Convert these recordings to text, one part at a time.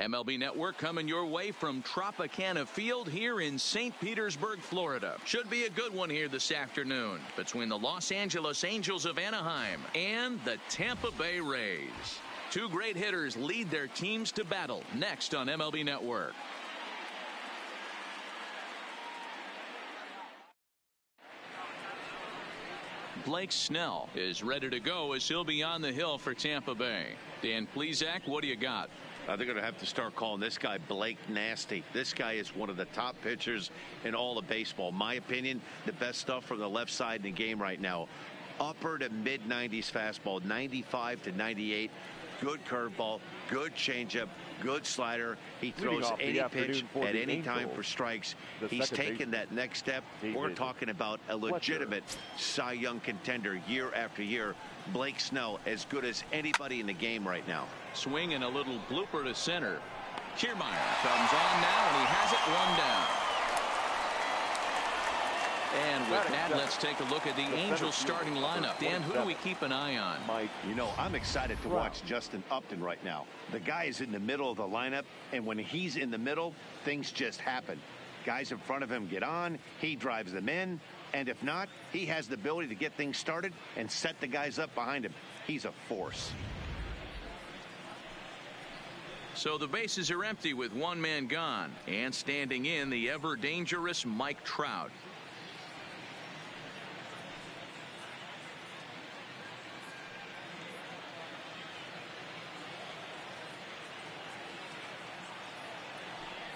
MLB Network coming your way from Tropicana Field here in St. Petersburg, Florida. Should be a good one here this afternoon between the Los Angeles Angels of Anaheim and the Tampa Bay Rays. Two great hitters lead their teams to battle next on MLB Network. Blake Snell is ready to go as he'll be on the hill for Tampa Bay. Dan Plesac, what do you got? They're going to have to start calling this guy Blake Nasty. This guy is one of the top pitchers in all of baseball. My opinion, the best stuff from the left side in the game right now. Upper to mid-90s fastball, 95 to 98. Good curveball, good changeup, good slider. He throws any pitch at any time for strikes. He's taken that next step. We're talking about a legitimate Cy Young contender year after year. Blake Snell, as good as anybody in the game right now. Swing and a little blooper to center. Kiermaier comes on now, and he has it one down. And with that, let's take a look at the Angels starting lineup. Dan, who do we keep an eye on? You know, I'm excited to watch Justin Upton right now. The guy is in the middle of the lineup, and when he's in the middle, things just happen. Guys in front of him get on, he drives them in, and if not, he has the ability to get things started and set the guys up behind him. He's a force. So the bases are empty with one man gone, and standing in the ever dangerous Mike Trout.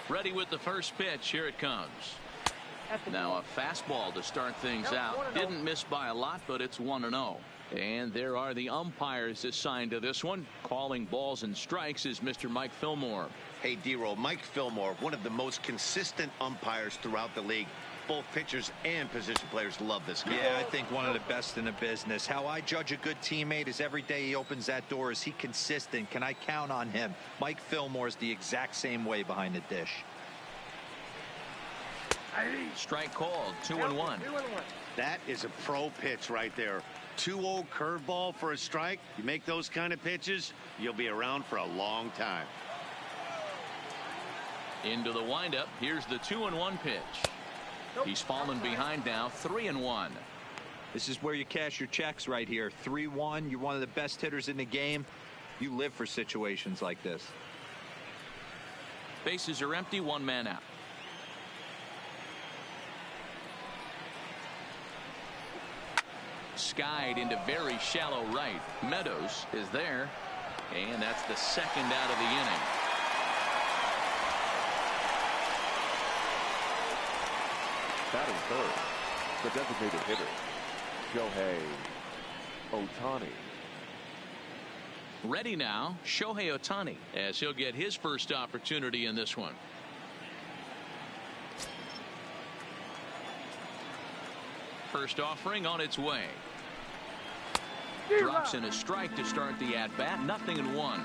Ready with the first pitch. Here it comes. Now a fastball to start things out. Didn't miss by a lot, but it's 1-0. And there are the umpires assigned to this one. Calling balls and strikes is Mr. Mike Fillmore. Hey, D-Roll, Mike Fillmore, one of the most consistent umpires throughout the league. Both pitchers and position players love this guy. Yeah, I think one of the best in the business. How I judge a good teammate is every day he opens that door. Is he consistent? Can I count on him? Mike Fillmore is the exact same way behind the dish. Strike called, 2-1. That is a pro pitch right there. 2-0 curveball for a strike. You make those kind of pitches, you'll be around for a long time. Into the windup. Here's the 2-1 pitch. He's fallen behind now, 3-1. This is where you cash your checks right here. 3-1. You're one of the best hitters in the game. You live for situations like this. Bases are empty, one man out. Skied into very shallow right. Meadows is there, and that's the second out of the inning. Batting third, the designated hitter, Shohei Ohtani. Ready now, Shohei Ohtani, as he'll get his first opportunity in this one. First offering on its way. Drops in a strike to start the at-bat. 0-1.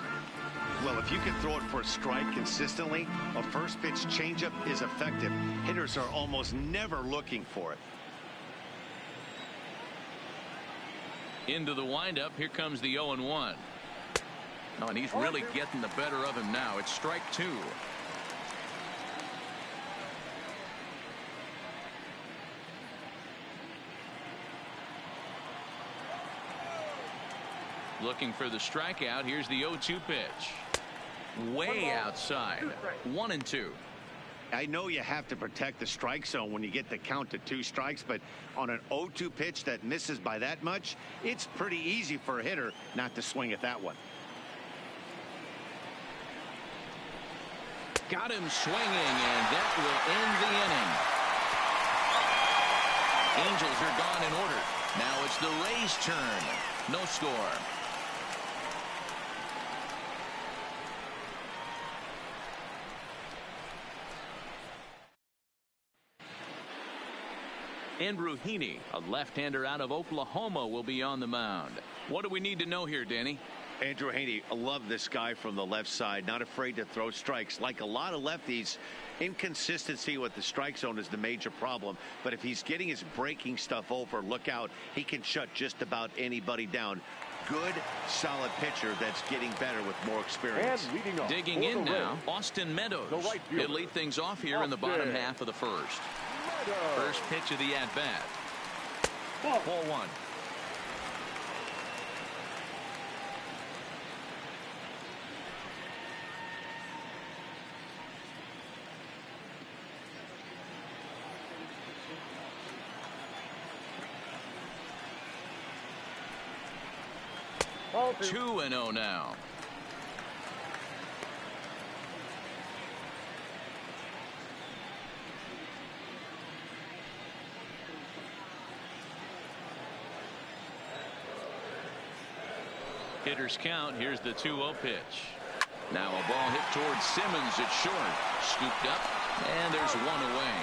Well, if you can throw it for a strike consistently, a first pitch changeup is effective. Hitters are almost never looking for it. Into the windup. Here comes the 0-1. Oh, and he's really getting the better of him now. It's strike two. Looking for the strikeout. Here's the 0-2 pitch. Way outside. 1-2. I know you have to protect the strike zone when you get the count to 2 strikes, but on an 0-2 pitch that misses by that much, it's pretty easy for a hitter not to swing at that one. Got him swinging, and that will end the inning. Angels are gone in order. Now it's the Rays' turn. No score. Andrew Heaney, a left-hander out of Oklahoma, will be on the mound. What do we need to know here, Danny? Andrew Heaney, I love this guy from the left side, not afraid to throw strikes. Like a lot of lefties, inconsistency with the strike zone is the major problem. But if he's getting his breaking stuff over, look out. He can shut just about anybody down. good, solid pitcher that's getting better with more experience. And leading off Digging in now, Austin Meadows. He'll lead things off here in the bottom half of the first. First pitch of the at-bat. Ball 1. 2-0 now. Hitters count. Here's the 2-0 pitch. Now a ball hit towards Simmons. It's short. Scooped up. And there's one away.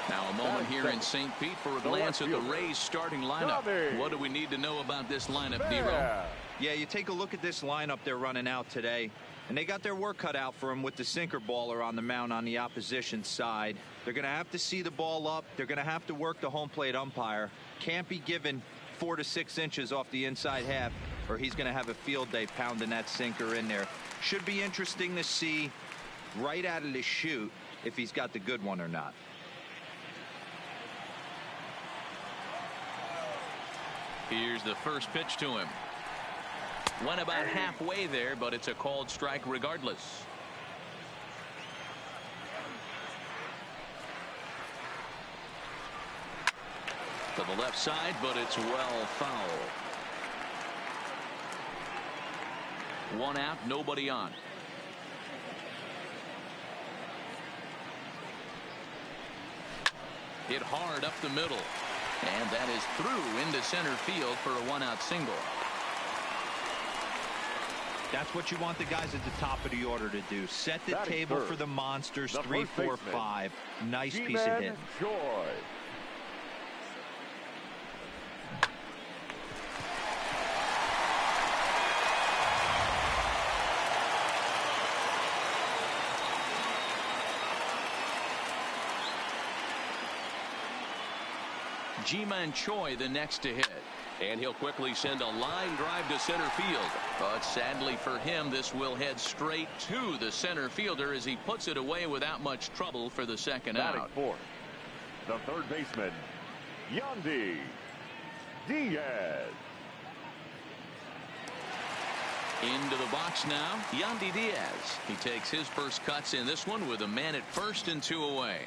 Now a moment here in St. Pete for a glance at the Rays starting lineup. What do we need to know about this lineup, Nero? Yeah, you take a look at this lineup they're running out today, and they got their work cut out for them with the sinker baller on the mound on the opposition side. They're going to have to see the ball up. They're going to have to work the home plate umpire. Can't be given 4 to 6 inches off the inside half, or he's going to have a field day pounding that sinker in there. Should be interesting to see right out of the chute if he's got the good one or not. Here's the first pitch to him. Went about halfway there, but it's a called strike regardless. To the left side, but it's well foul. 1 out, nobody on. Hit hard up the middle. And that is through into center field for a 1-out single. That's what you want the guys at the top of the order to do. Set the table for the monsters. 3, 4, 5. Nice piece of hitting. Ji-Man Choi the next to hit. And he'll quickly send a line drive to center field. But sadly for him, this will head straight to the center fielder as he puts it away without much trouble for the second out. Fourth, the third baseman, Yandy Diaz. Into the box now, Yandy Diaz. He takes his first cuts in this one with a man at first and 2 away.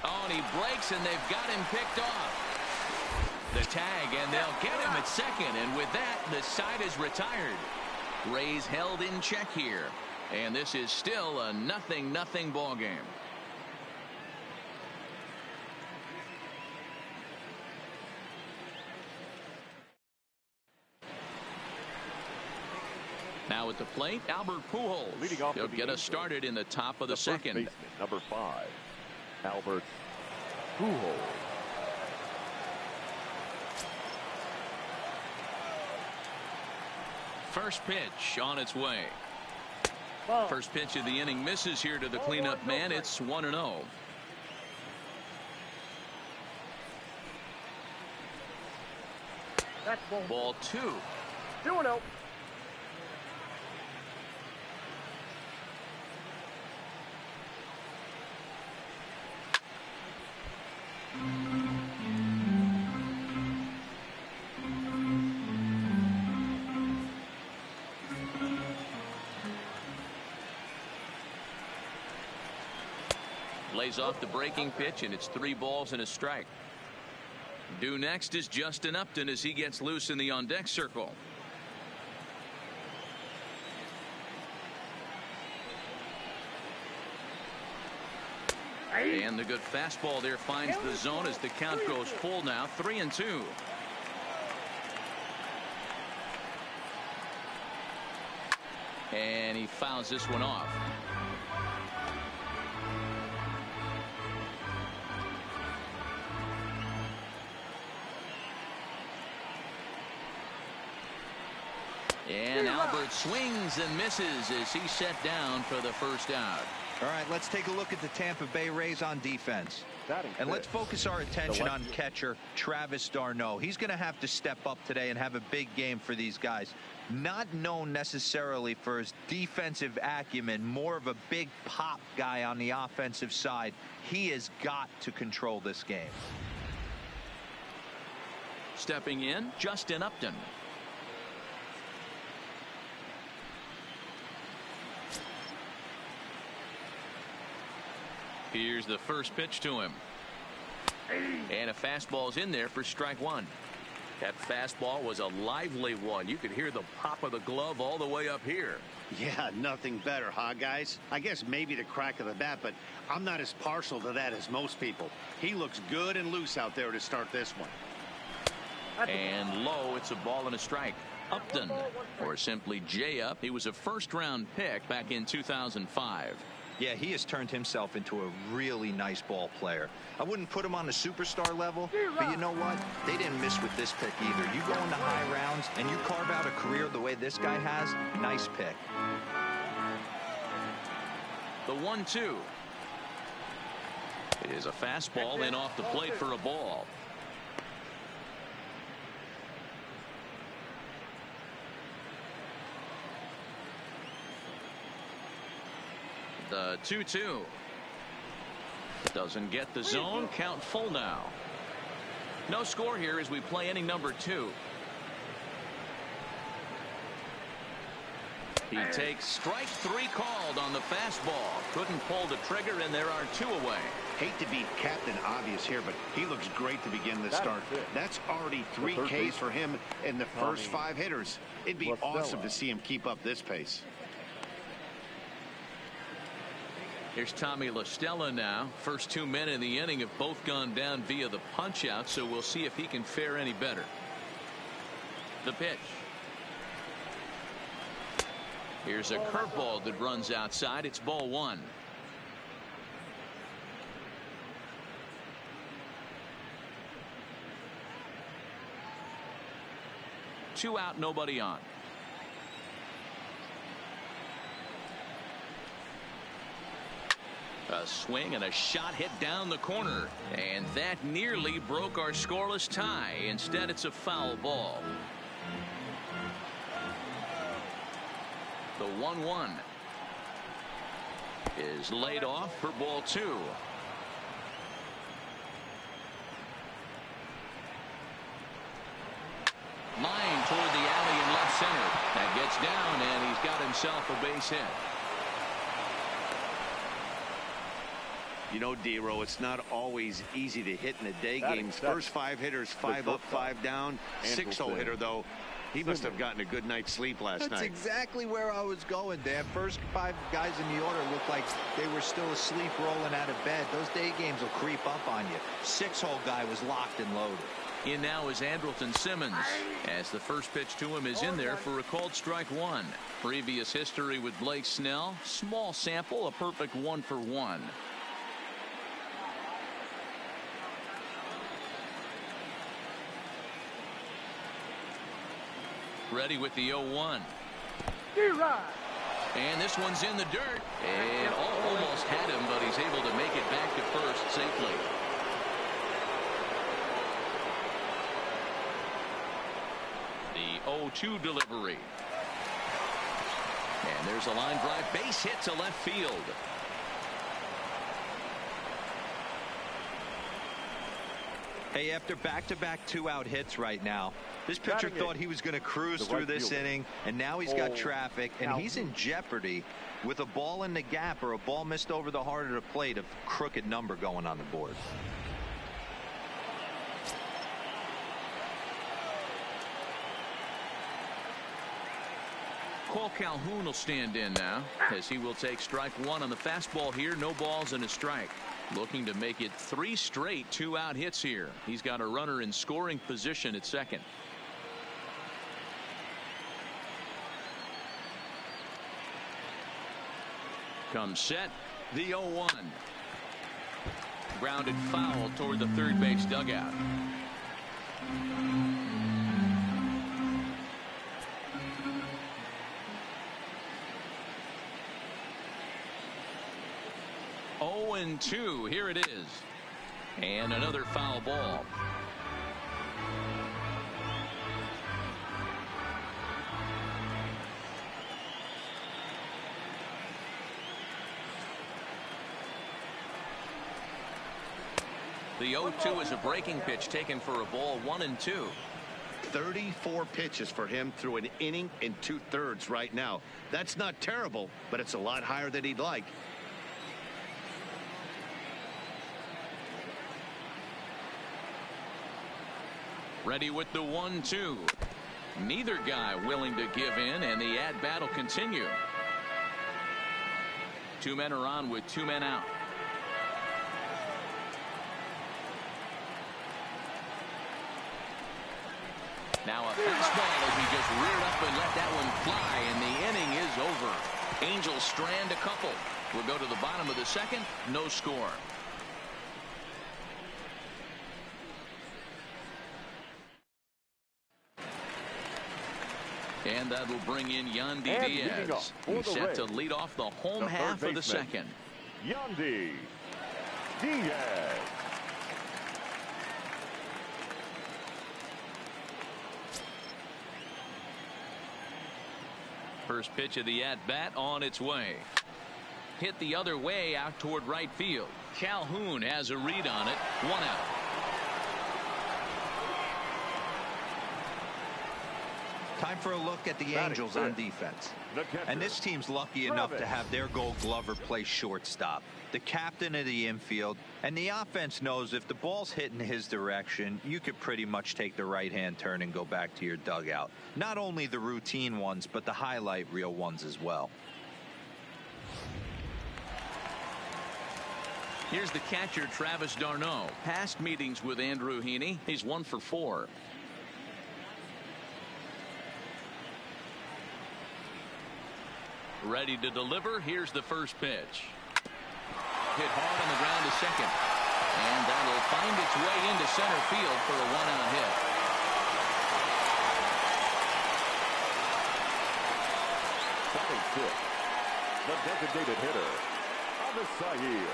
Oh, and he breaks, and they've got him picked off. The tag, and they'll get him at second, and with that, the side is retired. Rays held in check here, and this is still a 0-0 ball game. Now at the plate, Albert Pujols. Leading off, he'll get us started in the top of the second. Baseman, number 5, Albert Pujols. First pitch on its way. First pitch of the inning misses here to the cleanup man. It's 1-0. Ball 2. 2-0. Lays off the breaking pitch, and it's 3 balls and a strike. Due next is Justin Upton as he gets loose in the on-deck circle. And the good fastball there finds the zone as the count goes full now, 3-2. And he fouls this one off. And Albert effort, swings and misses as he's set down for the first out. All right, let's take a look at the Tampa Bay Rays on defense. And let's focus our attention on catcher Travis d'Arnaud. He's going to have to step up today and have a big game for these guys. Not known necessarily for his defensive acumen, more of a big pop guy on the offensive side. He has got to control this game. Stepping in, Justin Upton. Here's the first pitch to him. And a fastball's in there for strike one. That fastball was a lively one. You could hear the pop of the glove all the way up here. Yeah, nothing better, huh, guys? I guess maybe the crack of the bat, but I'm not as partial to that as most people. He looks good and loose out there to start this one. And low, it's a ball and a strike. Upton, or simply J-Up, he was a first-round pick back in 2005. Yeah, he has turned himself into a really nice ball player. I wouldn't put him on the superstar level, but you know what? They didn't miss with this pick either. You go into high rounds and you carve out a career the way this guy has, nice pick. The 1-2 is a fastball and off the plate for a ball. The 2-2 doesn't get the zone. Count full now. No score here as we play inning number 2. He takes strike 3 called on the fastball. Couldn't pull the trigger, and there are 2 away. Hate to be Captain Obvious here, but he looks great to begin the start. That's already 3 Ks for him in the first 5 hitters. It'd be awesome to see him keep up this pace. Here's Tommy La Stella now. First 2 men in the inning have both gone down via the punch out, so we'll see if he can fare any better. The pitch. Here's a curveball that runs outside. It's ball 1. Two out, nobody on. A swing and a shot hit down the corner, and that nearly broke our scoreless tie. Instead, it's a foul ball. The 1-1 is laid off for ball 2. Line toward the alley in left center. That gets down, and he's got himself a base hit. You know, D-Row, it's not always easy to hit in the day games. First 5 hitters, 5 up, 5 down. 6-hole hitter, though. He must have gotten a good night's sleep last night. That's exactly where I was going, Dan. First 5 guys in the order looked like they were still asleep rolling out of bed. Those day games will creep up on you. 6-hole guy was locked and loaded. In now is Andrelton Simmons, as the first pitch to him is in there for a called strike 1. Previous history with Blake Snell. Small sample, a perfect 1 for 1. Ready with the 0-1. And this one's in the dirt. And almost had him, but he's able to make it back to first safely. The 0-2 delivery. And there's a line drive base hit to left field. Hey, after back-to-back 2-out hits right now, this pitcher thought he was going to cruise through this inning, and now he's got traffic, and he's in jeopardy with a ball in the gap or a ball missed over the heart of the plate, a crooked number going on the board. Cole Calhoun will stand in now, as he will take strike 1 on the fastball here. No balls and a strike. Looking to make it 3 straight 2-out hits here. He's got a runner in scoring position at second. Comes set. The 0-1. Grounded foul toward the third base dugout. 0-2. Here it is. And another foul ball. The 0-2 is a breaking pitch taken for a ball. 1-2. 34 pitches for him through an inning and 2/3 right now. That's not terrible, but it's a lot higher than he'd like. Ready with the 1-2. Neither guy willing to give in, and the at-bat will continue. 2 men are on with 2 men out. Now a fastball as he just reared up and let that one fly, and the inning is over. Angels strand a couple. We'll go to the bottom of the second. No score. And that'll bring in Yandy Diaz. He's set to lead off the home half of the second. Yandy Diaz. First pitch of the at-bat on its way. Hit the other way out toward right field. Calhoun has a read on it. 1 out. Time for a look at the Angels on defense. And this team's lucky enough to have their Gold Glover play shortstop, the captain of the infield, and the offense knows if the ball's hitting his direction, you could pretty much take the right-hand turn and go back to your dugout. Not only the routine ones, but the highlight reel ones as well. Here's the catcher, Travis d'Arnaud. Past meetings with Andrew Heaney, he's 1 for 4. Ready to deliver. Here's the first pitch. Hit hard on the ground to second. And that'll find its way into center field for a 1-out hit. Batting fifth, the designated hitter, Avisail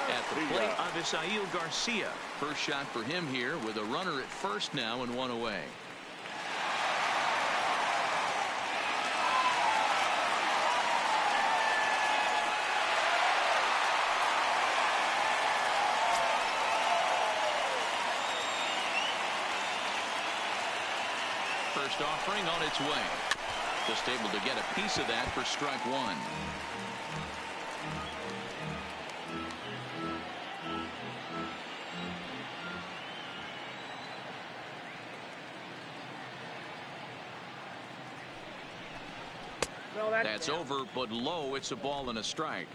At the plate, Avisail Garcia. First shot for him here with a runner at first now and 1 away. First offering on its way. Just able to get a piece of that for strike 1. That's over, but low. It's a ball and a strike.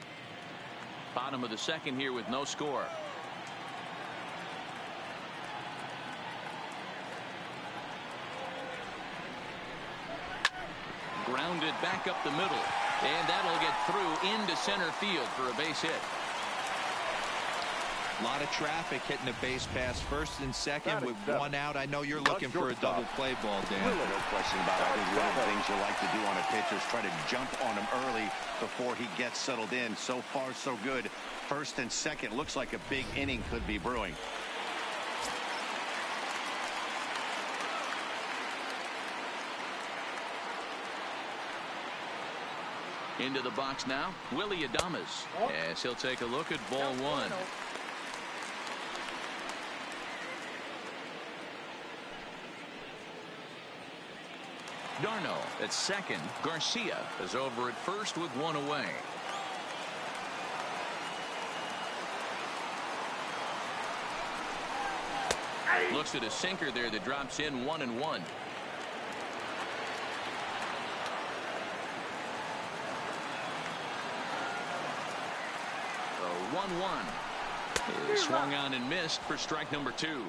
Bottom of the second here with no score. Grounded back up the middle, and that'll get through into center field for a base hit. A lot of traffic hitting the base pass first and second with 1 out. I know you're looking for a double play ball, Dan. No question about it. I think one of the things you like to do on a pitcher is try to jump on him early before he gets settled in. So far, so good. First and second, looks like a big inning could be brewing. Into the box now, Willie Adames, as he'll take a look at ball 1. d'Arnaud at second. Garcia is over at first with 1 away. Looks at a sinker there that drops in 1-1. The 1-1 is swung on and missed for strike number 2.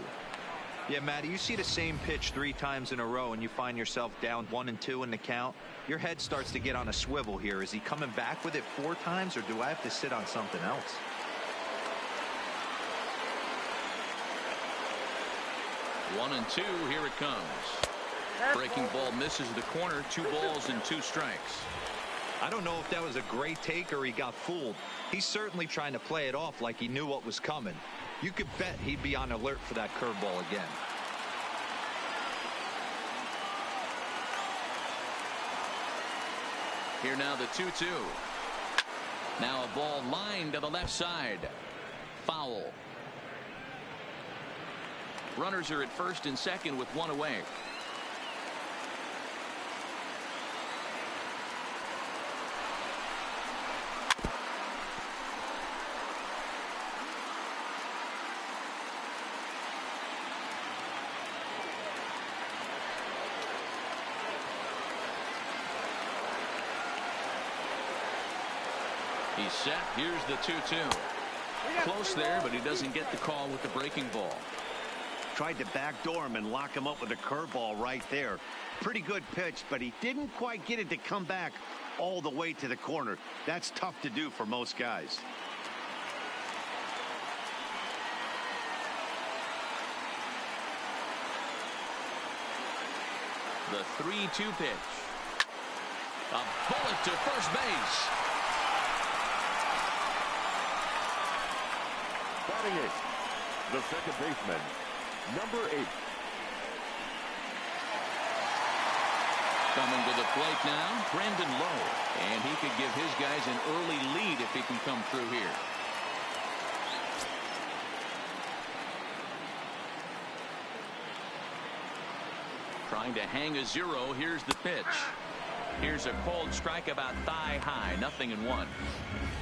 Yeah, Matty, you see the same pitch 3 times in a row and you find yourself down 1-2 in the count. Your head starts to get on a swivel here. Is he coming back with it 4 times, or do I have to sit on something else? One and 2, here it comes. Breaking ball misses the corner. 2 balls and 2 strikes. I don't know if that was a great take or he got fooled. He's certainly trying to play it off like he knew what was coming. You could bet he'd be on alert for that curveball again. Here now the 2-2. Now a ball lined to the left side. Foul. Runners are at first and second with one away. He's set. Here's the 2-2. Close there, but he doesn't get the call with the breaking ball. Tried to backdoor him and lock him up with a curveball right there. Pretty good pitch, but he didn't quite get it to come back all the way to the corner. That's tough to do for most guys. The 3-2 pitch. A bullet to first base. Batting eighth, the second baseman, number 8. Coming to the plate now, Brandon Lowe. And he could give his guys an early lead if he can come through here. Trying to hang a 0. Here's the pitch. Here's a cold strike about thigh high. 0-1.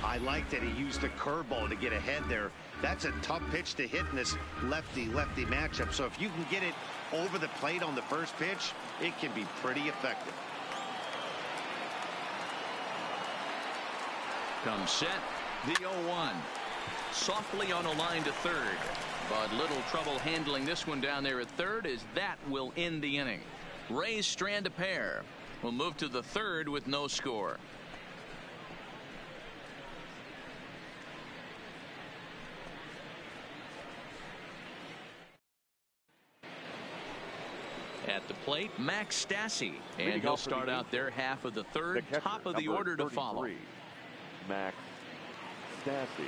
I like that he used the curveball to get ahead there. That's a tough pitch to hit in this lefty-lefty matchup. So if you can get it over the plate on the first pitch, it can be pretty effective. Comes set. The 0-1. Softly on a line to third. But little trouble handling this one down there at third, as that will end the inning. Rays strand a pair. We'll move to the third with no score. At the plate, Max Stassi, and he'll start out their half of the third. Top of the order to follow. Max Stassi.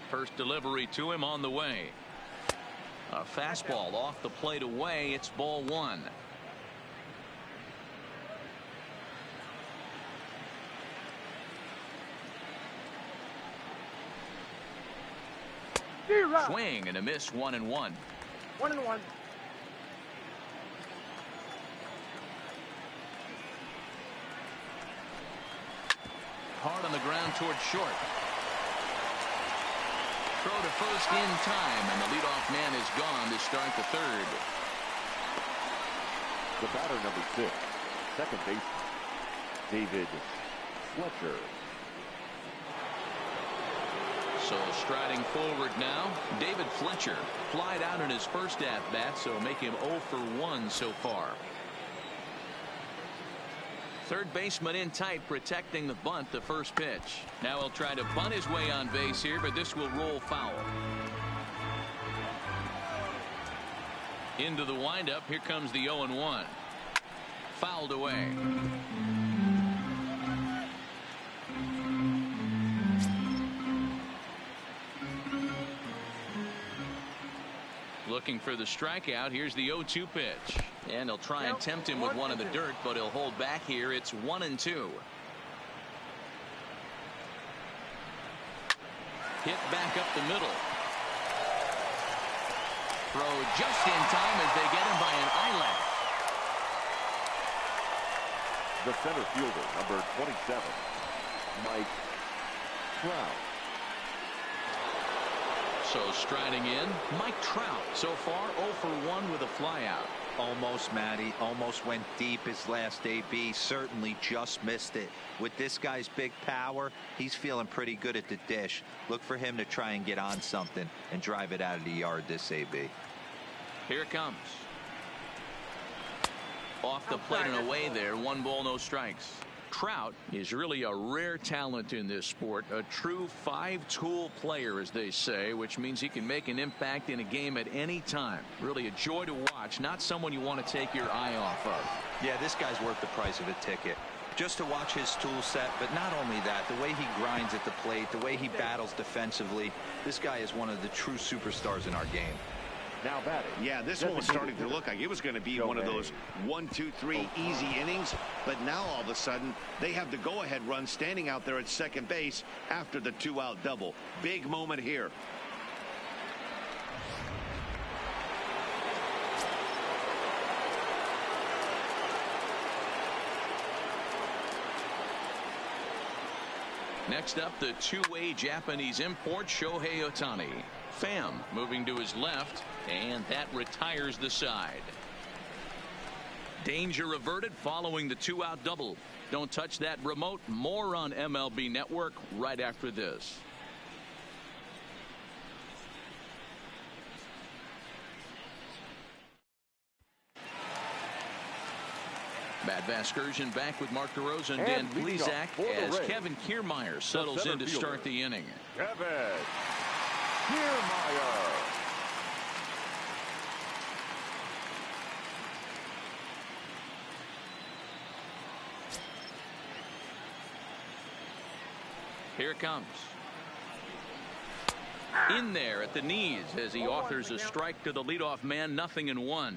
First delivery to him on the way. A fastball off the plate away. It's ball 1. Swing and a miss. 1-1. 1-1. Hard on the ground towards short. Throw to first in time, and the leadoff man is gone to start the third. The batter, number 6, second baseman, David Fletcher. So striding forward now, David Fletcher. Flied out in his first at-bat, so make him 0 for 1 so far. Third baseman in tight, protecting the bunt, the first pitch. Now he'll try to bunt his way on base here, but this will roll foul. Into the windup, here comes the 0-1. Fouled away. Looking for the strikeout. Here's the 0-2 pitch. And he'll try and tempt him with one in the dirt, but he'll hold back here. It's 1-2. Hit back up the middle. Throw just in time as they get him by an eyelash. The center fielder, number 27, Mike Trout. So striding in, Mike Trout. So far 0 for 1 with a flyout. Almost, Matty. Almost went deep his last AB. Certainly just missed it. With this guy's big power, he's feeling pretty good at the dish. Look for him to try and get on something and drive it out of the yard this AB. Here it comes. Off the plate and away there. 1 ball, no strikes. Trout is really a rare talent in this sport, a true five-tool player, as they say, which means he can make an impact in a game at any time. Really a joy to watch, not someone you want to take your eye off of. Yeah, this guy's worth the price of a ticket. Just to watch his tool set, but not only that, the way he grinds at the plate, the way he battles defensively, this guy is one of the true superstars in our game. Now batting. Yeah, this one was starting to look like it was going to be one of those 1, 2, 3 easy innings, but now all of a sudden they have the go-ahead run standing out there at second base after the 2-out double. Big moment here. Next up, the two-way Japanese import Shohei Ohtani. Pham moving to his left, and that retires the side. Danger averted following the 2-out double. Don't touch that remote. More on MLB Network right after this. Matt Vasgersian back with Mark DeRosa and Dan Plesac as Kevin Kiermaier settles in to start the inning. Kevin Kiermaier. Here it comes. In there at the knees as he authors a strike to the leadoff man, 0-1.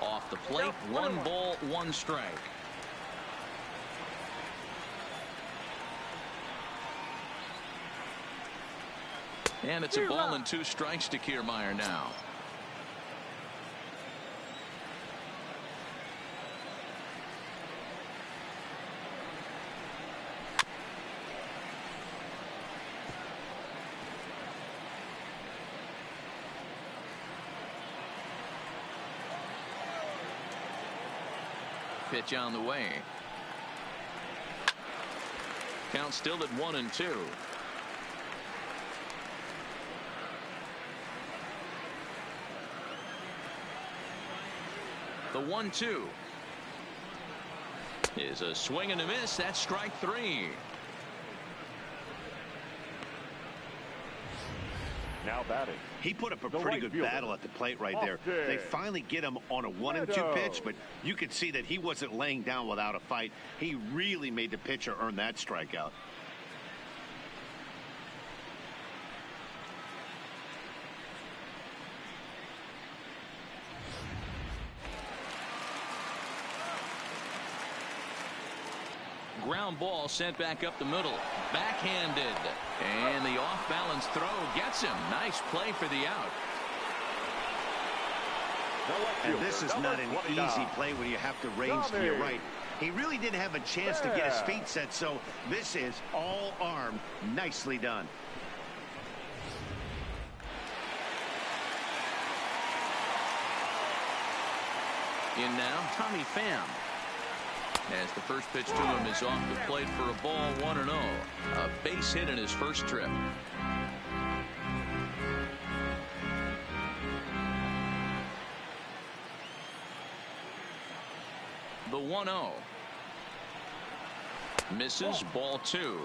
Off the plate, 1 ball, 1 strike. And it's a ball and 2 strikes to Kiermaier now. Pitch on the way. Count still at 1-2. The 1-2 is a swing and a miss. That's strike 3. Now batting. He put up a pretty good battle at the plate right there. They finally get him on a 1-2 pitch, but you could see that he wasn't laying down without a fight. He really made the pitcher earn that strikeout. Ground ball sent back up the middle. Backhanded. And the off-balance throw gets him. Nice play for the out. And this is not an easy play when you have to range to your right. He really didn't have a chance to get his feet set, so this is all arm. Nicely done. In now, Tommy Pham. As the first pitch to him is off the plate for a ball, 1-0. A base hit in his first trip. The 1-0. Misses, ball 2.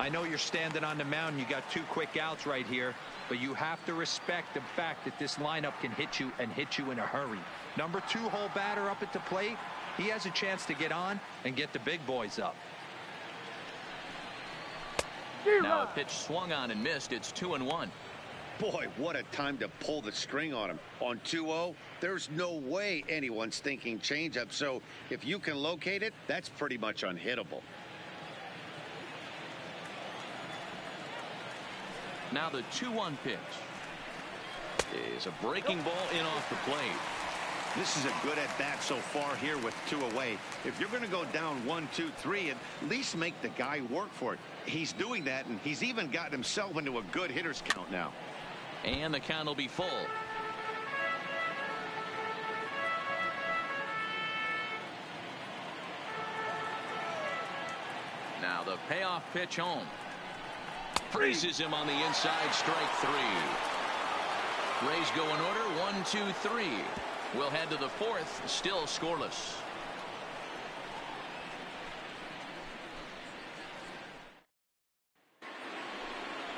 I know you're standing on the mound. You got 2 quick outs right here, but you have to respect the fact that this lineup can hit you and hit you in a hurry. Number 2-hole batter up at the plate. He has a chance to get on and get the big boys up. Now a pitch swung on and missed. It's 2-1. Boy, what a time to pull the string on him. On 2-0, there's no way anyone's thinking changeup. So if you can locate it, that's pretty much unhittable. Now the 2-1 pitch is a breaking ball in off the plate. This is a good at-bat so far here with 2 away. If you're going to go down 1, 2, 3, at least make the guy work for it. He's doing that, and he's even gotten himself into a good hitter's count now. And the count will be full. Now the payoff pitch home. Freezes him on the inside, strike 3. Rays go in order, 1, 2, 3. We'll head to the fourth, still scoreless.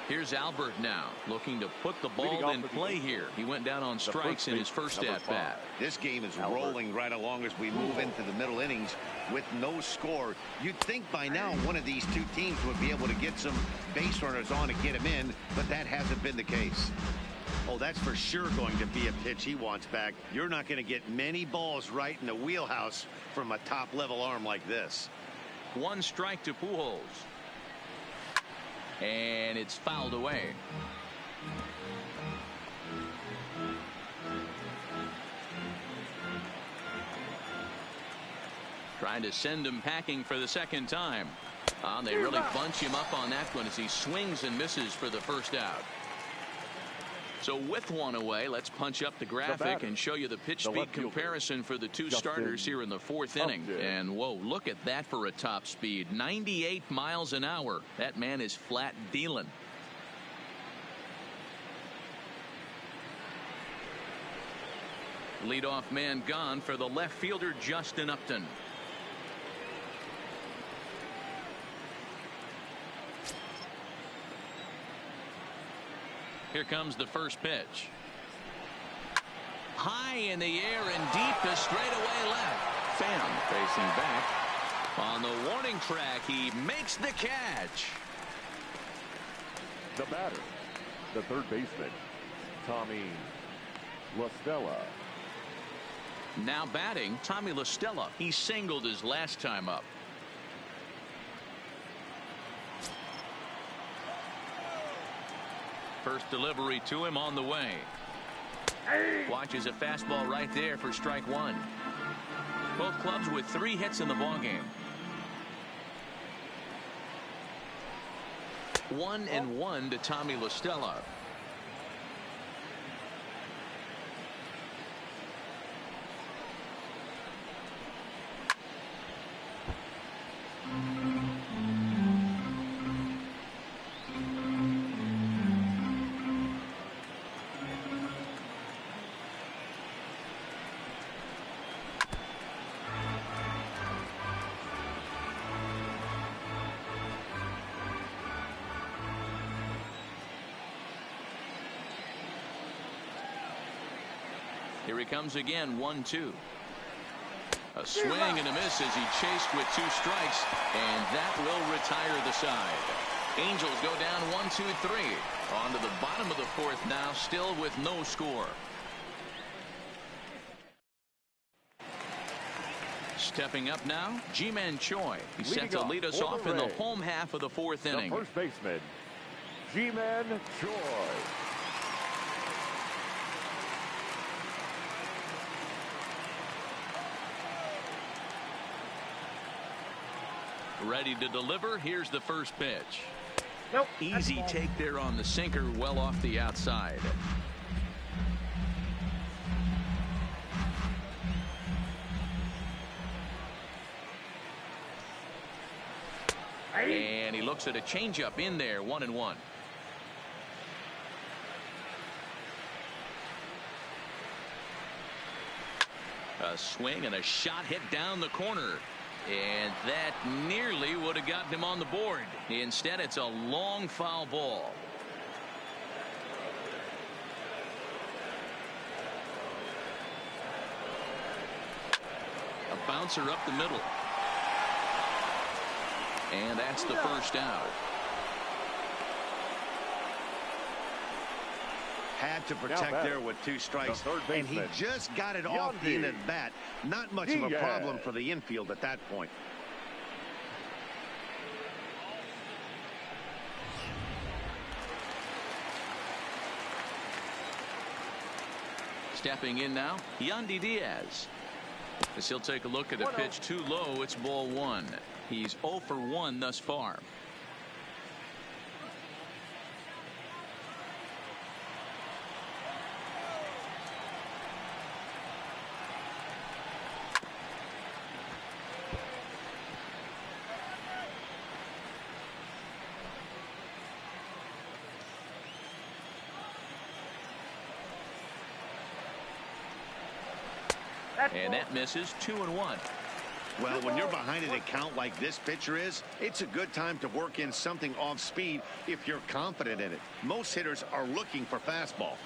Here's Albert now, looking to put the ball in play here. He went down on strikes in his first at-bat. This game is rolling right along as we move into the middle innings with no score. You'd think by now one of these two teams would be able to get some base runners on and get him in, but that hasn't been the case. Oh, that's for sure going to be a pitch he wants back. You're not going to get many balls right in the wheelhouse from a top-level arm like this. 1 strike to Pujols. And it's fouled away. Trying to send him packing for the second time. They really bunch him up on that one as he swings and misses for the first out. So with 1 away, let's punch up the graphic and show you the pitch speed comparison for the two starters here in the fourth inning. And whoa, look at that for a top speed. 98 miles an hour. That man is flat dealing. Leadoff man gone for the left fielder, Justin Upton. Here comes the first pitch. High in the air and deep to straightaway left. Pham facing back. On the warning track, he makes the catch. The batter, the third baseman, Tommy La Stella. Now batting, Tommy La Stella. He singled his last time up. First delivery to him on the way. Watches a fastball right there for strike 1. Both clubs with 3 hits in the ballgame. 1-1 to Tommy La Stella. Here he comes again, 1-2. A swing and a miss as he chased with 2 strikes, and that will retire the side. Angels go down 1-2-3. On to the bottom of the fourth now, still with no score. Stepping up now, Ji-Man Choi. He's set to lead us off in the home half of the fourth inning. The first baseman, Ji-Man Choi. Ready to deliver. Here's the first pitch. Nope. Easy take there on the sinker, well off the outside. And he looks at a changeup in there, 1-1. A swing and a shot hit down the corner. And that nearly would have gotten him on the board. Instead, it's a long foul ball. A bouncer up the middle. And that's the first out. Had to protect there with 2 strikes, and he just got it off the end of the bat. Not much of a problem for the infield at that point. Stepping in now, Yandy Diaz. As he'll take a look at a pitch too low, it's ball 1. He's 0 for 1 thus far. And that misses 2-1. Well, when you're behind an account like this pitcher is, it's a good time to work in something off speed if you're confident in it. Most hitters are looking for fastball.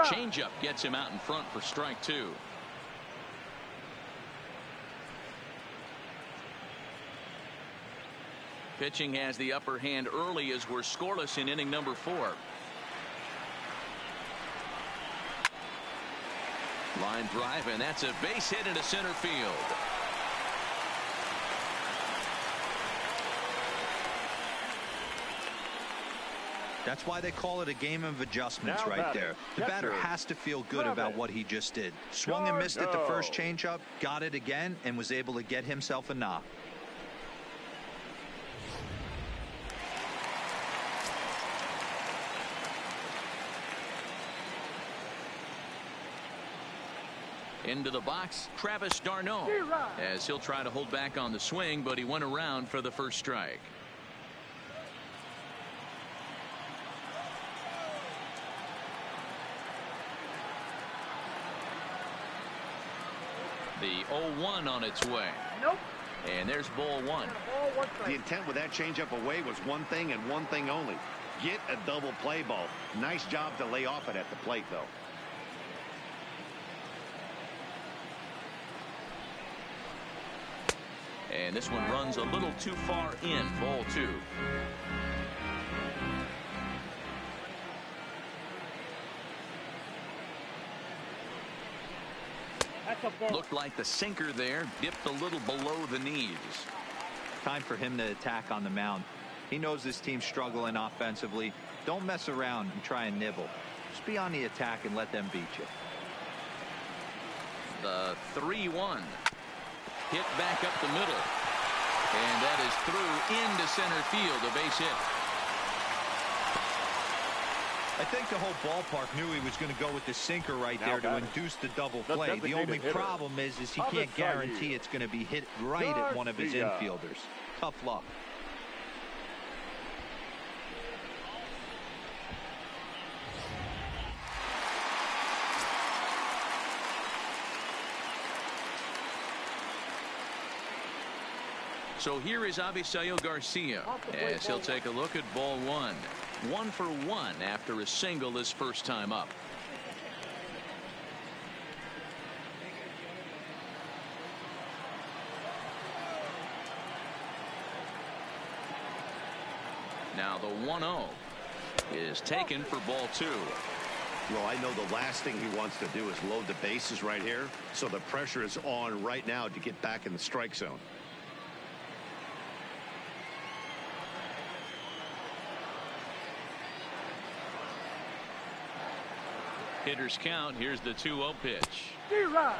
Changeup gets him out in front for strike 2. Pitching has the upper hand early as we're scoreless in inning number 4. Line drive, and that's a base hit into center field. That's why they call it a game of adjustments Now right there. The batter has to feel good about what he just did. Swung and missed at the first changeup, got it again, and was able to get himself a knock. Into the box, Travis d'Arnaud, as he'll try to hold back on the swing, but he went around for the first strike. The 0-1 on its way. Nope. And there's ball 1. The intent with that changeup away was one thing and one thing only. Get a double play ball. Nice job to lay off it at the plate, though. And this one runs a little too far in. Ball 2. Looked like the sinker there dipped a little below the knees. Time for him to attack on the mound. He knows this team's struggling offensively. Don't mess around and try and nibble. Just be on the attack and let them beat you. The 3-1. Hit back up the middle. And that is through into center field. A base hit. I think the whole ballpark knew he was going to go with the sinker right there to induce the double play. The only problem is he can't guarantee it's going to be hit right at one of his infielders. Tough luck. So here is Avisail Garcia as he'll take a look at ball 1. 1 for 1 after a single his first time up. Now the 1-0 is taken for ball 2. Well, I know the last thing he wants to do is load the bases right here, so the pressure is on right now to get back in the strike zone. Hitters count. Here's the 2-0 pitch.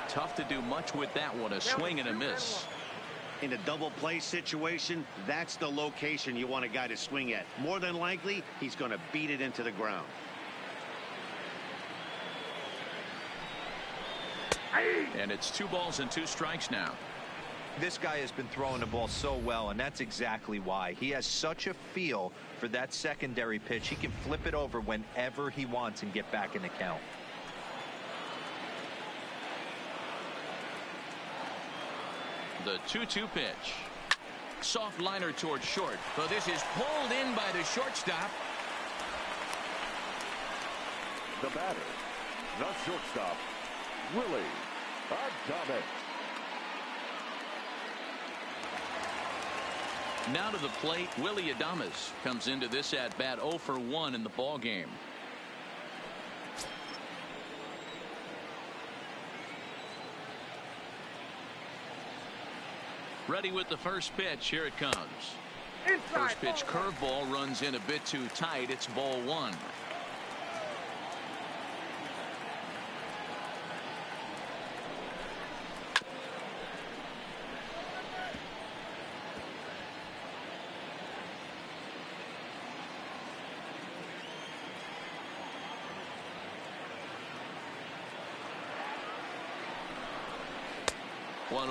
Tough to do much with that one. A swing and a miss. In a double play situation, that's the location you want a guy to swing at. More than likely, he's going to beat it into the ground. And it's 2 balls and 2 strikes now. This guy has been throwing the ball so well, and that's exactly why. He has such a feel for that secondary pitch. He can flip it over whenever he wants and get back in the count. The 2-2 pitch. Soft liner towards short, but this is pulled in by the shortstop. The batter, the shortstop, Willie Adames. Now to the plate, Willie Adames comes into this at bat 0 for 1 in the ball game. Ready with the first pitch. Here it comes. First pitch curveball runs in a bit too tight. It's ball 1.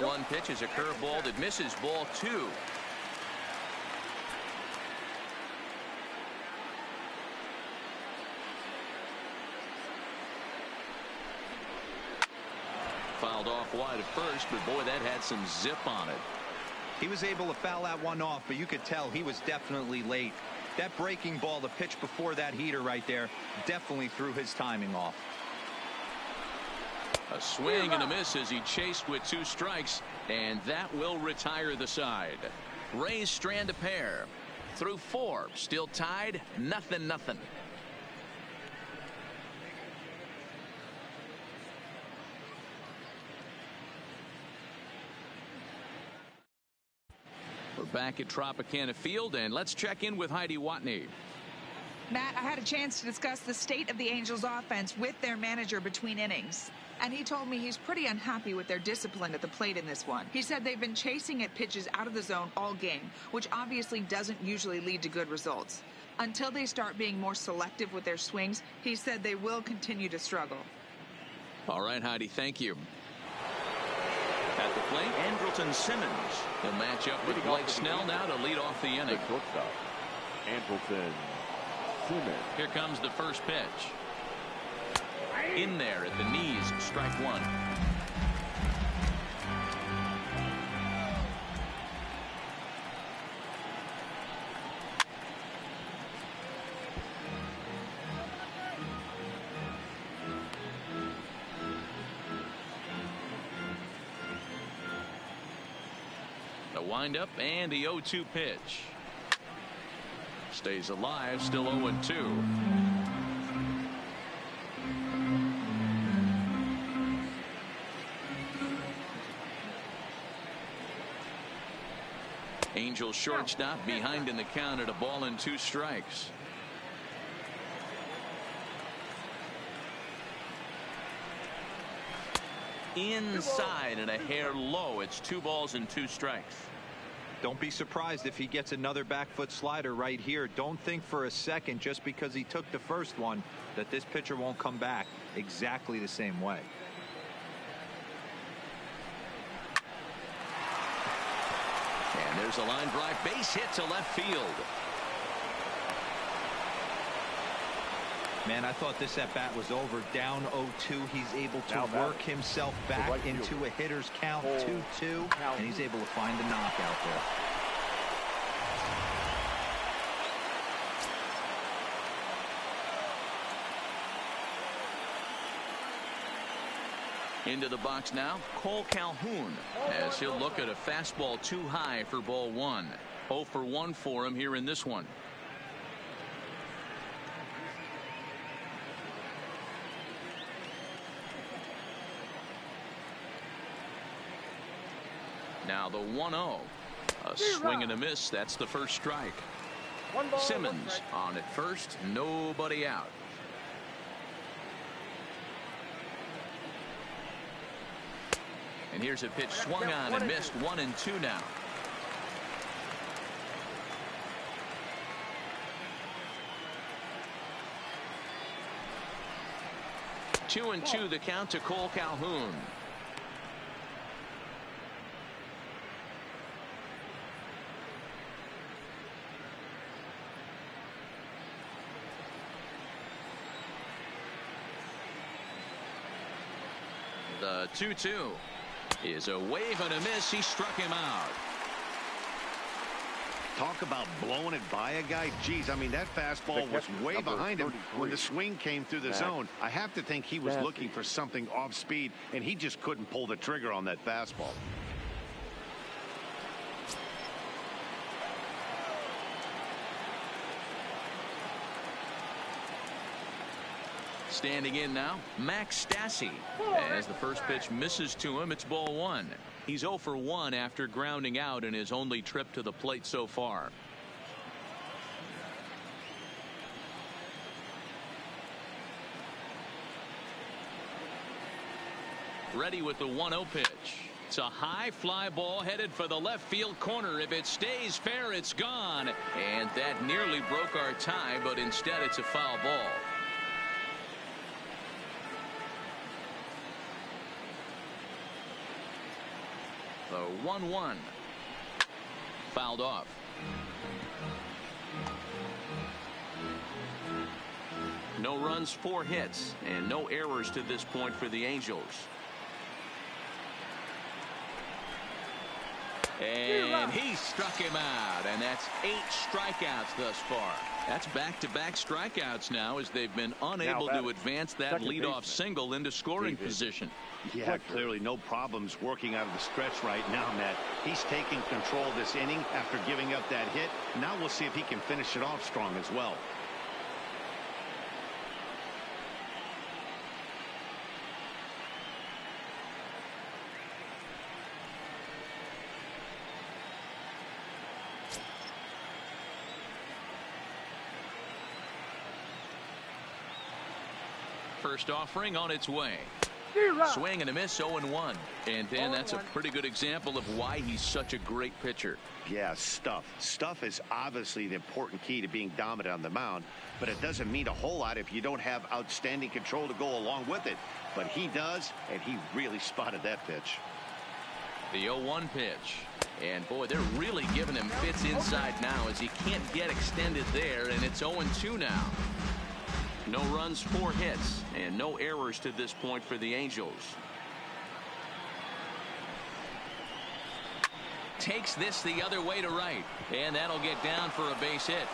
One pitch is a curveball that misses, ball 2. off wide at first, but boy, that had some zip on it. He was able to foul that one off, but you could tell he was definitely late. That breaking ball, the pitch before that heater right there, definitely threw his timing off. A swing and a miss as he chased with 2 strikes, and that will retire the side. Rays strand a pair. Through 4, still tied, 0-0. We're back at Tropicana Field, and let's check in with Heidi Watney. Matt, I had a chance to discuss the state of the Angels offense with their manager between innings. And he told me he's pretty unhappy with their discipline at the plate in this one. He said they've been chasing at pitches out of the zone all game, which obviously doesn't usually lead to good results. Until they start being more selective with their swings, he said they will continue to struggle. All right, Heidi, thank you. At the plate, Andrelton Simmons. He'll match up with Blake Snell now to lead off the inning. Shortstop, Andrelton Simmons. Here comes the first pitch. In there at the knees, strike 1. The windup and the 0-2 pitch. Stays alive, still 0-2. Angels shortstop behind in the count at 1-2 strikes. Inside and a hair low. It's 2-2 strikes. Don't be surprised if he gets another back foot slider right here. Don't think for a second, just because he took the first one, that this pitcher won't come back exactly the same way. And there's a line drive, base hit to left field. Man, I thought this at bat was over. Down 0-2. He's able to work himself back into a hitter's count, 2-2, and he's able to find the knockout there. Into the box now, Cole Calhoun, as he'll look at a fastball too high for ball 1. 0 for 1 for him here in this one. Now the 1-0. A swing and a miss. That's the first strike. Simmons on at first, nobody out. And here's a pitch swung on and missed. 1-2 now. Two and 2 the count to Cole Calhoun. The 2-2 is a wave and a miss. He struck him out. Talk about blowing it by a guy. Geez, I mean, that fastball was way behind him when the swing came through the zone. I have to think he was looking for something off speed, and he just couldn't pull the trigger on that fastball. Standing in now, Max Stassi. As the first pitch misses to him, it's ball 1. He's 0 for 1 after grounding out in his only trip to the plate so far. Ready with the 1-0 pitch. It's a high fly ball headed for the left field corner. If it stays fair, it's gone. And that nearly broke our tie, but instead it's a foul ball. The 1-1 fouled off. No runs, 4 hits, and no errors to this point for the Angels. And he struck him out, and that's 8 strikeouts thus far. That's back-to-back strikeouts now, as they've been unable to advance that leadoff single into scoring position. Yeah, clearly no problems working out of the stretch right now, Matt. He's taking control of this inning after giving up that hit. Now we'll see if he can finish it off strong as well. First offering on its way. Swing and a miss, 0-1. And then that's a pretty good example of why he's such a great pitcher. Yeah, stuff. Stuff is obviously the important key to being dominant on the mound, but it doesn't mean a whole lot if you don't have outstanding control to go along with it. But he does, and he really spotted that pitch. The 0-1 pitch. And boy, they're really giving him fits inside now, as he can't get extended there, and it's 0-2 now. No runs, 4 hits, and no errors to this point for the Angels. Takes this the other way to right, and that'll get down for a base hit.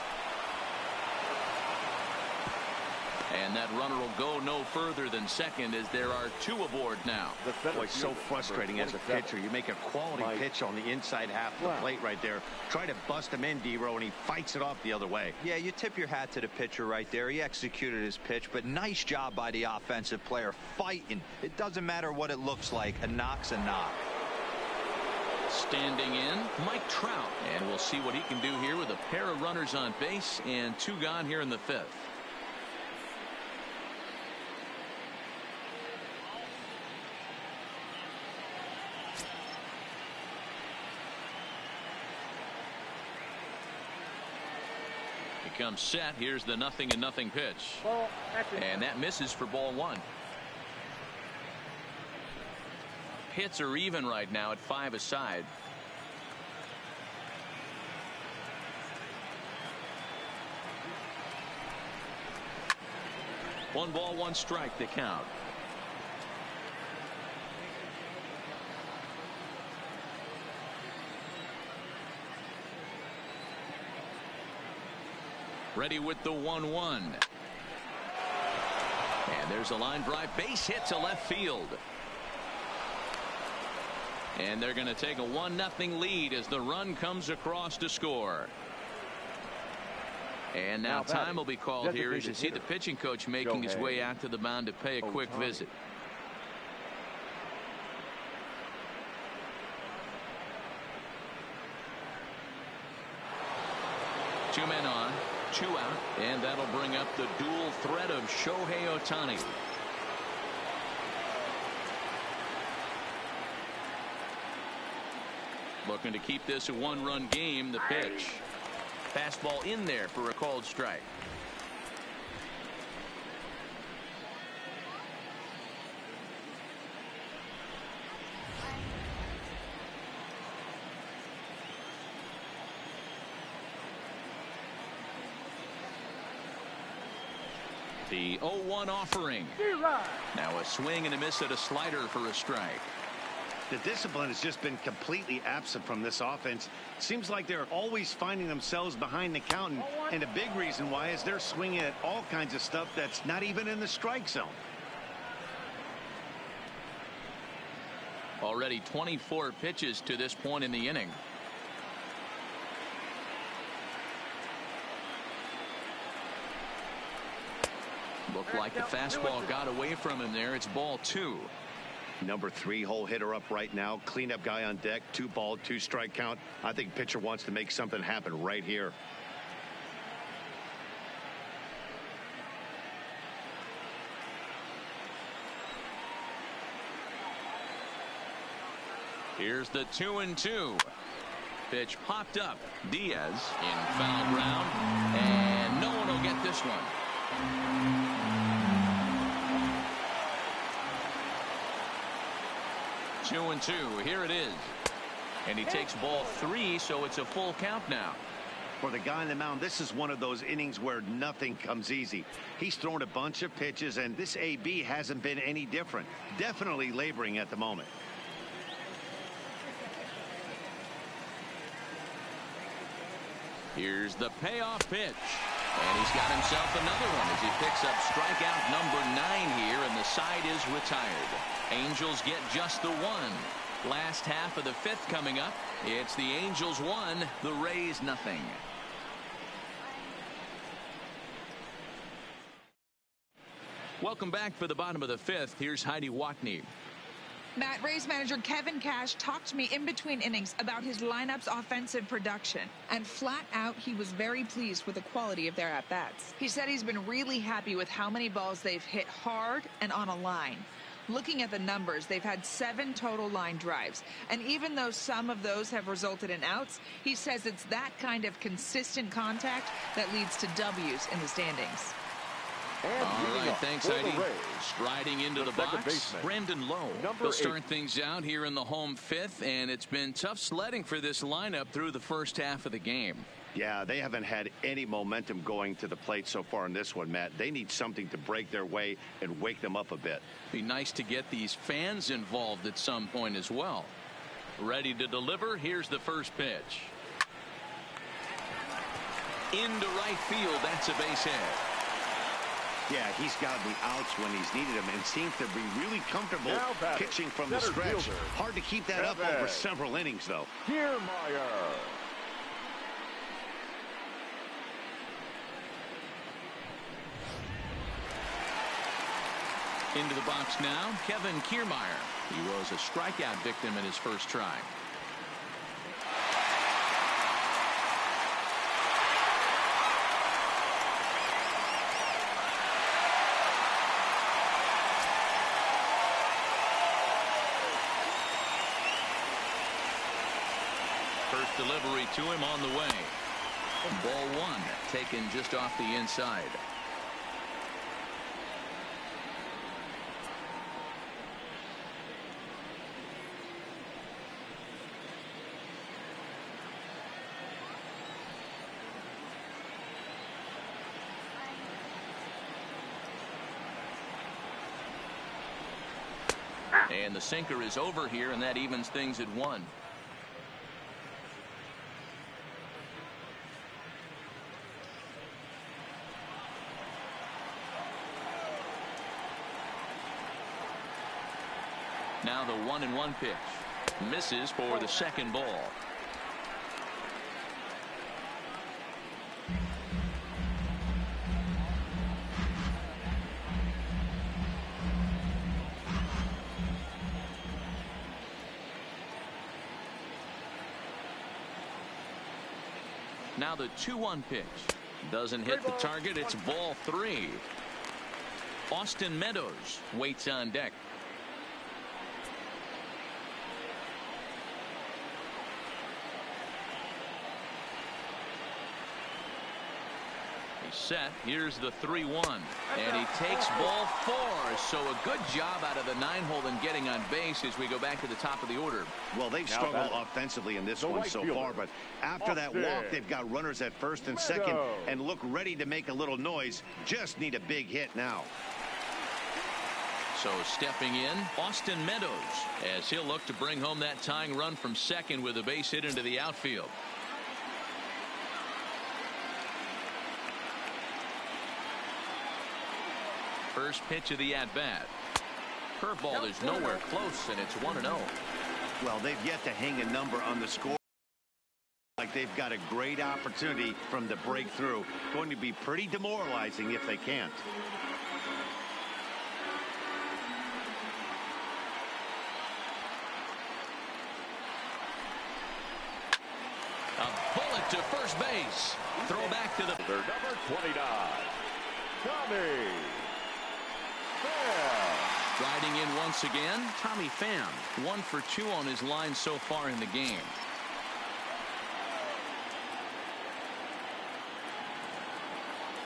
And that runner will go no further than second, as there are 2 aboard now. Boy, it's so frustrating as a pitcher. You make a quality pitch on the inside half of the plate right there. Try to bust him in, D-Row, and he fights it off the other way. Yeah, you tip your hat to the pitcher right there. He executed his pitch, but nice job by the offensive player fighting. It doesn't matter what it looks like. A knock's a knock. Standing in, Mike Trout. And we'll see what he can do here with a pair of runners on base and 2 gone here in the 5th. Comes set. Here's the 0-0 pitch, and that misses for ball 1. Hits are even right now at 5 aside. One ball, 1 strike to count. Ready with the 1-1. And there's a line drive, base hit to left field. And they're going to take a 1-0 lead as the run comes across to score. And now time will be called here as you see the pitching coach making his way out to the mound to pay a quick visit. Two men on, 2 out, and that'll bring up the dual threat of Shohei Ohtani. Looking to keep this a 1-run game. The pitch. Fastball in there for a called strike. The 0-1 offering. Now a swing and a miss at a slider for a strike. The discipline has just been completely absent from this offense. Seems like they're always finding themselves behind the count, and a big reason why is they're swinging at all kinds of stuff that's not even in the strike zone. Already 24 pitches to this point in the inning. Looked like the fastball got away from him there. It's ball 2. Number 3 hole hitter up right now. Cleanup guy on deck. 2 ball, 2 strike count. I think pitcher wants to make something happen right here. Here's the 2-2. Pitch popped up. Diaz in foul ground, and no one will get this one. 2-2. Here it is. And he takes ball 3, so it's a full count now. For the guy on the mound, this is one of those innings where nothing comes easy. He's thrown a bunch of pitches, and this AB hasn't been any different. Definitely laboring at the moment. Here's the payoff pitch. And he's got himself another one as he picks up strikeout number 9 here, and the side is retired. Angels get just the one. Last half of the 5th coming up. It's the Angels 1, the Rays nothing. Welcome back for the bottom of the 5th. Here's Heidi Watney. Matt, Rays manager Kevin Cash talked to me in between innings about his lineup's offensive production. And flat out, he was very pleased with the quality of their at-bats. He said he's been really happy with how many balls they've hit hard and on a line. Looking at the numbers, they've had 7 total line drives. And even though some of those have resulted in outs, he says it's that kind of consistent contact that leads to W's in the standings. And all right, thanks, Heidi. Striding into the box, baseman, Brandon Lowe. He'll start things out here in the home 5th, and it's been tough sledding for this lineup through the first half of the game. Yeah, they haven't had any momentum going to the plate so far in this one, Matt. They need something to break their way and wake them up a bit. Be nice to get these fans involved at some point as well. Ready to deliver. Here's the first pitch. Into right field. That's a base hit. Yeah, he's gotten the outs when he's needed them and seems to be really comfortable pitching from the stretch. Hard to keep that up over several innings, though. Kiermaier. Into the box now, Kevin Kiermaier. He was a strikeout victim in his first try. First delivery to him on the way. Ball 1 taken just off the inside. And the sinker is over here, and that evens things at 1. Now the 1-1 pitch. Misses for the second ball. Now the 2-1 pitch. Doesn't hit the target. It's ball 3. Austin Meadows waits on deck. Set. Here's the 3-1, and he takes ball 4. So a good job out of the 9-hole in getting on base as we go back to the top of the order. Well, they've struggled offensively in this one so far, but after that walk, they've got runners at first and second and look ready to make a little noise. Just need a big hit now. So stepping in, Austin Meadows, as he'll look to bring home that tying run from second with a base hit into the outfield. First pitch of the at-bat. Curveball is nowhere close, and it's 1-0. Well, they've yet to hang a number on the score. Like they've got a great opportunity from the breakthrough. Going to be pretty demoralizing if they can't. A bullet to first base. Throw back to the... Their number 29, Tommy. Riding in once again, Tommy Pham. 1 for 2 on his line so far in the game.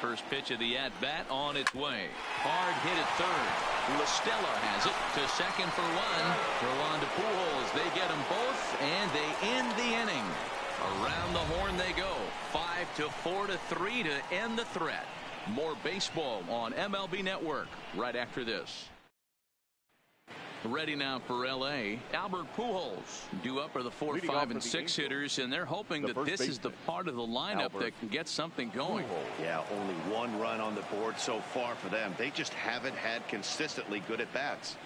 First pitch of the at-bat on its way. Hard hit at third. LaStella has it to second for 1. Throw on to Pujols. They get them both, and they end the inning. Around the horn they go. 5-4-3 to end the threat. More baseball on MLB Network right after this. Ready now for L.A. Albert Pujols. Due up are the 4, 5, and 6 hitters, and they're hoping that this is the part of the lineup that can get something going. Yeah, only 1 run on the board so far for them. They just haven't had consistently good at bats.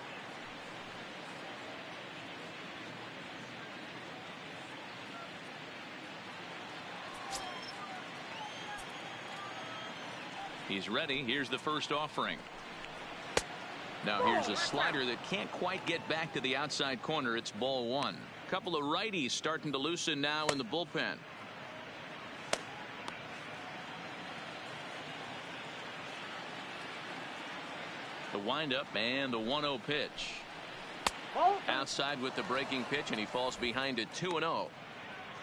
He's ready. Here's the first offering. Now here's a slider that can't quite get back to the outside corner. It's ball 1. Couple of righties starting to loosen now in the bullpen. The windup and the 1-0 pitch. Outside with the breaking pitch, and he falls behind it 2-0.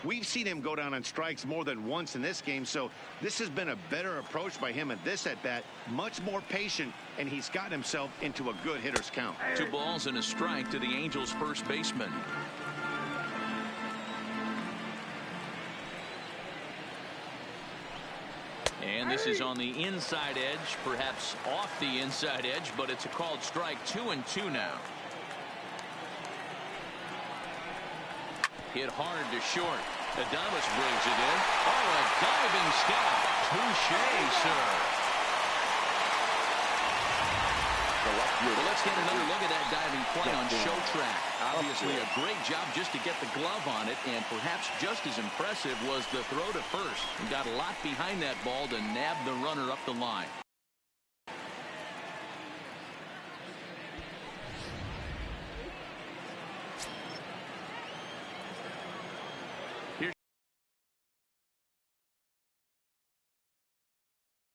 We've seen him go down on strikes more than once in this game, so this has been a better approach by him at this at-bat. Much more patient, and he's got himself into a good hitter's count. 2 balls and a strike to the Angels' first baseman. And this is on the inside edge, perhaps off the inside edge, but it's a called strike. 2-2 now. Hit hard to short. Adames brings it in. Oh, a diving stop. Touché, sir. Well, let's get another look at that diving play on show track. Obviously a great job just to get the glove on it, and perhaps just as impressive was the throw to first. He got a lot behind that ball to nab the runner up the line.